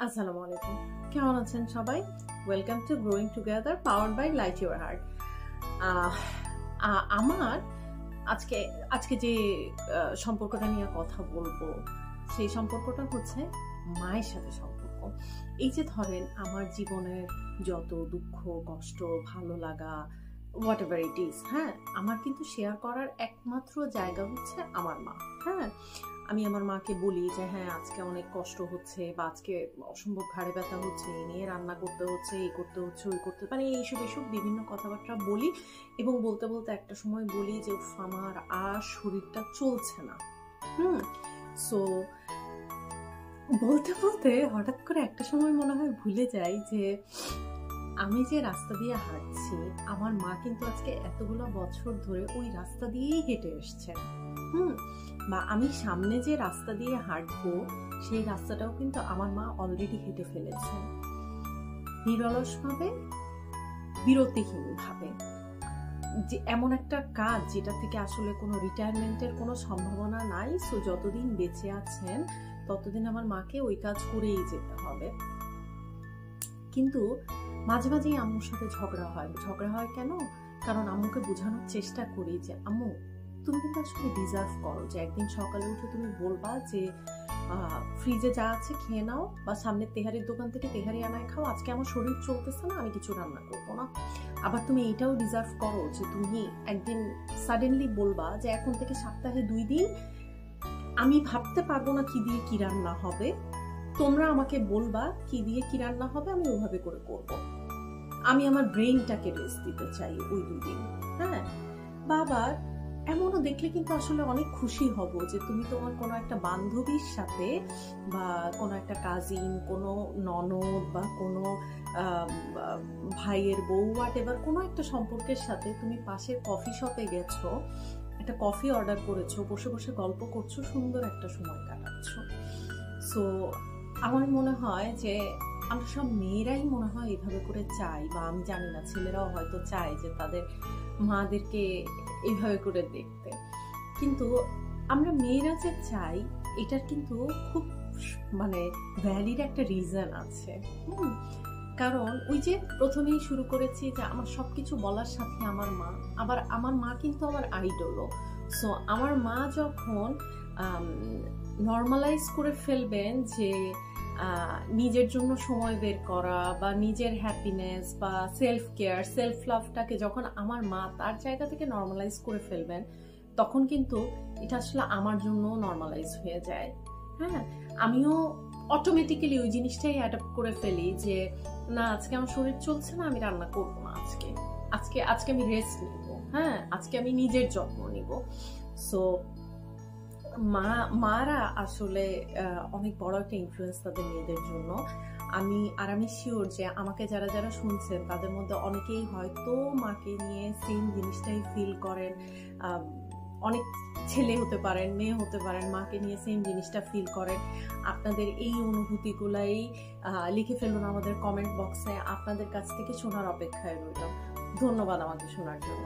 আসসালামু আলাইকুম, কেমন আছেন সবাই? Welcome to growing together powered by light your heart. আমার আজকে আজকে যে সম্পর্কটা নিয়ে কথা বলবো, সেই সম্পর্কটা হচ্ছে মায়ের সাথে সম্পর্ক। এই যে ধরেন আমার জীবনের যত দুঃখ, কষ্ট, ভালো লাগা, হোয়াট এভার ইট ইজ, হ্যাঁ, আমার কিন্তু শেয়ার করার একমাত্র জায়গা হচ্ছে আমার মা। হ্যাঁ, আমি আমার মাকে বলি যে হ্যাঁ আজকে অনেক কষ্ট হচ্ছে, বা আজকে অসম্ভব ঘাড়ে ব্যথা হচ্ছে, এই নিয়ে রান্না করতে হচ্ছে, এই করতে হচ্ছে, ওই করতে, মানে এইসব বিভিন্ন কথাবার্তা বলি। এবং বলতে বলতে একটা সময় বলি যে আমার আর শরীরটা চলছে না। সো বলতে বলতে হঠাৎ করে একটা সময় মনে হয় ভুলে যাই যে আমি যে রাস্তা দিয়ে হাঁটছি, আমার মা কিন্তু আজকে এতগুলো বছর ধরে ওই রাস্তা দিয়েই হেঁটে এসছেন। বা আমি সামনে যে রাস্তা দিয়ে হাঁটবো, সেই রাস্তাটাও কিন্তু আমার মা অলরেডি হেঁটে ফেলেছেন, নিরলসভাবে, বিরতিহীনভাবে। যে এমন একটা কাজ যেটা থেকে আসলে কোনো রিটায়ারমেন্টের কোনো সম্ভাবনা নাই। সো যতদিন বেঁচে আছেন ততদিন আমার মাকে ওই কাজ করেই যেতে হবে। কিন্তু মাঝে মাঝেই আম্মুর সাথে ঝগড়া হয় কেন? কারণ আম্মুকে বোঝানোর চেষ্টা করি যে আম্মু, তুমি কিন্তু আসলে ডিজার্ভ করো যে একদিন সকালে উঠে তুমি বলবা যে ফ্রিজে যা আছে খেয়ে নাও, বা সামনের তেহারির দোকান থেকে তেহারি আনায় খাও, আজকে আমার শরীর চলতেছে না, আমি কিছু রান্না করবো না। আবার তুমি এইটাও ডিজার্ভ করো যে তুমি একদিন সাডেনলি বলবা যে এখন থেকে সপ্তাহে 2 দিন আমি ভাবতে পারবো না কি দিয়ে কি রান্না হবে, তোমরা আমাকে বলবা কি দিয়ে কি রান্না হবে, আমি ওইভাবে করে করব। আমি আমার ব্রেইনটাকে রেস্ট দিতে চাই ওই 2 দিন। হ্যাঁ, বাবা এমনও দেখলে কিন্তু আসলে অনেক খুশি হব যে তুমি তোমার কোনো একটা বান্ধবীর সাথে, বা কোনো একটা কাজিন, কোনো ননদ, বা কোনো ভাইয়ের বউ, হোয়াট এভার, কোনো একটা সম্পর্কের সাথে তুমি পাশের কফি শপে গেছো, একটা কফি অর্ডার করেছো, বসে বসে গল্প করছো, সুন্দর একটা সময় কাটাচ্ছ। সো আমার মনে হয় যে আমরা সব মেয়েরাই মনে হয় এভাবে করে চাই, বা আমি জানি না ছেলেরাও হয়তো চায় যে তাদের মাদেরকে এইভাবে করে দেখতে। কিন্তু আমরা মেয়েরা যে চাই এটার কিন্তু খুব ভ্যালিড একটা রিজন আছে। কারণ ওই যে প্রথমেই শুরু করেছি যে আমার সবকিছু বলার সাথে আমার মা, আবার আমার মা কিন্তু আমার আইডলও। সো আমার মা যখন নর্মালাইজ করে ফেলবেন যে নিজের জন্য সময় বের করা, বা নিজের হ্যাপিনেস বা সেলফ কেয়ার, সেলফ লাভটাকে যখন আমার মা তার জায়গা থেকে নর্মালাইজ করে ফেলবেন, তখন কিন্তু এটা আসলে আমার জন্য নর্মালাইজ হয়ে যায়। হ্যাঁ, আমিও অটোমেটিক্যালি ওই জিনিসটাই অ্যাডাপ্ট করে ফেলি যে না, আজকে আমার শরীর চলছে না, আমি রান্না করবো না, আজকে আমি রেস্ট নিব। হ্যাঁ, আজকে আমি নিজের যত্ন নিব। সো মারা আসলে অনেক বড় একটা ইনফ্লুয়েন্স তাদের মেয়েদের জন্য। আমি শিওর যে আমাকে যারা যারা শুনছেন তাদের মধ্যে অনেকেই হয়তো মাকে নিয়ে সেম জিনিসটাই ফিল করেন। অনেক ছেলে হতে পারেন, মেয়ে হতে পারেন, মাকে নিয়ে সেম জিনিসটা ফিল করেন। আপনাদের এই অনুভূতিগুলাই লিখে ফেলুন আমাদের কমেন্ট বক্সে। আপনাদের কাছ থেকে শোনার অপেক্ষায় রইলাম। ধন্যবাদ আমাকে শোনার জন্য।